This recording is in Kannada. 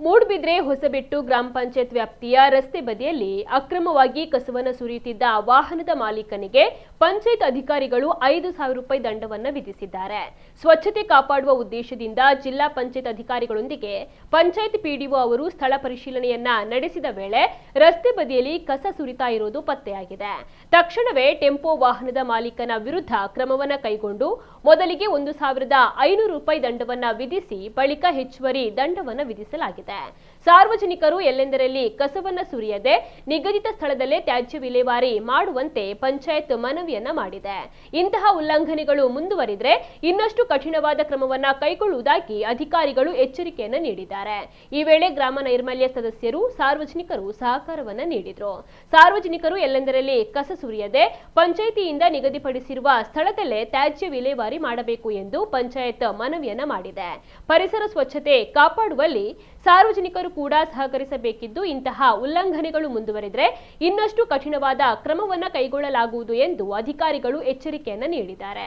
ಮೂಡಬಿದ್ರೆ ಹೊಸಬೆಟ್ಟು ಗ್ರಾಮ ಪಂಚಾಯತ್ ವ್ಯಾಪ್ತಿಯ ರಸ್ತೆ ಬದಿಯಲ್ಲಿ ಅಕ್ರಮವಾಗಿ ಕಸವನ್ನು ಸುರಿಯುತ್ತಿದ್ದ ವಾಹನದ ಮಾಲೀಕನಿಗೆ ಪಂಚಾಯತ್ ಅಧಿಕಾರಿಗಳು 5,000 ರೂಪಾಯಿ ದಂಡವನ್ನು ವಿಧಿಸಿದ್ದಾರೆ. ಸ್ವಚ್ಛತೆ ಕಾಪಾಡುವ ಉದ್ದೇಶದಿಂದ ಜಿಲ್ಲಾ ಪಂಚಾಯತ್ ಅಧಿಕಾರಿಗಳೊಂದಿಗೆ ಪಂಚಾಯತ್ ಪಿಡಿಒ ಅವರು ಸ್ಥಳ ಪರಿಶೀಲನೆಯನ್ನ ನಡೆಸಿದ ವೇಳೆ ರಸ್ತೆ ಬದಿಯಲ್ಲಿ ಕಸ ಸುರಿತಾ ಇರುವುದು ಪತ್ತೆಯಾಗಿದೆ. ತಕ್ಷಣವೇ ಟೆಂಪೋ ವಾಹನದ ಮಾಲೀಕನ ವಿರುದ್ಧ ಕ್ರಮವನ್ನು ಕೈಗೊಂಡು ಮೊದಲಿಗೆ 1,500 ರೂಪಾಯಿ ದಂಡವನ್ನ ವಿಧಿಸಿ ಬಳಿಕ ಹೆಚ್ಚುವರಿ ದಂಡವನ್ನು ವಿಧಿಸಲಾಗಿದೆ. ಸಾರ್ವಜನಿಕರು ಎಲ್ಲೆಂದರಲ್ಲಿ ಕಸವನ್ನ ಸುರಿಯದೆ ನಿಗದಿತ ಸ್ಥಳದಲ್ಲೇ ತ್ಯಾಜ್ಯ ವಿಲೇವಾರಿ ಮಾಡುವಂತೆ ಪಂಚಾಯತ್ ಮನವಿಯನ್ನ ಮಾಡಿದೆ. ಇಂತಹ ಉಲ್ಲಂಘನೆಗಳು ಮುಂದುವರಿದರೆ ಇನ್ನಷ್ಟು ಕಠಿಣವಾದ ಕ್ರಮವನ್ನ ಕೈಗೊಳ್ಳುವುದಾಗಿ ಅಧಿಕಾರಿಗಳು ಎಚ್ಚರಿಕೆಯನ್ನ ನೀಡಿದ್ದಾರೆ. ಈ ವೇಳೆ ಗ್ರಾಮ ನೈರ್ಮಲ್ಯ ಸದಸ್ಯರು ಸಾರ್ವಜನಿಕರು ಸಹಕಾರವನ್ನ ನೀಡಿದರು. ಸಾರ್ವಜನಿಕರು ಎಲ್ಲೆಂದರಲ್ಲಿ ಕಸ ಸುರಿಯದೆ ಪಂಚಾಯಿತಿಯಿಂದ ನಿಗದಿಪಡಿಸಿರುವ ಸ್ಥಳದಲ್ಲೇ ತ್ಯಾಜ್ಯ ವಿಲೇವಾರಿ ಮಾಡಬೇಕು ಎಂದು ಪಂಚಾಯತ್ ಮನವಿಯನ್ನ ಮಾಡಿದೆ. ಪರಿಸರ ಸ್ವಚ್ಛತೆ ಕಾಪಾಡುವಲ್ಲಿ ಸಾರ್ವಜನಿಕರು ಕೂಡ ಸಹಕರಿಸಬೇಕಿದ್ದು ಇಂತಹ ಉಲ್ಲಂಘನೆಗಳು ಮುಂದುವರೆದರೆ ಇನ್ನಷ್ಟು ಕಠಿಣವಾದ ಕ್ರಮವನ್ನು ಕೈಗೊಳ್ಳಲಾಗುವುದು ಎಂದು ಅಧಿಕಾರಿಗಳು ಎಚ್ಚರಿಕೆಯನ್ನು ನೀಡಿದ್ದಾರೆ.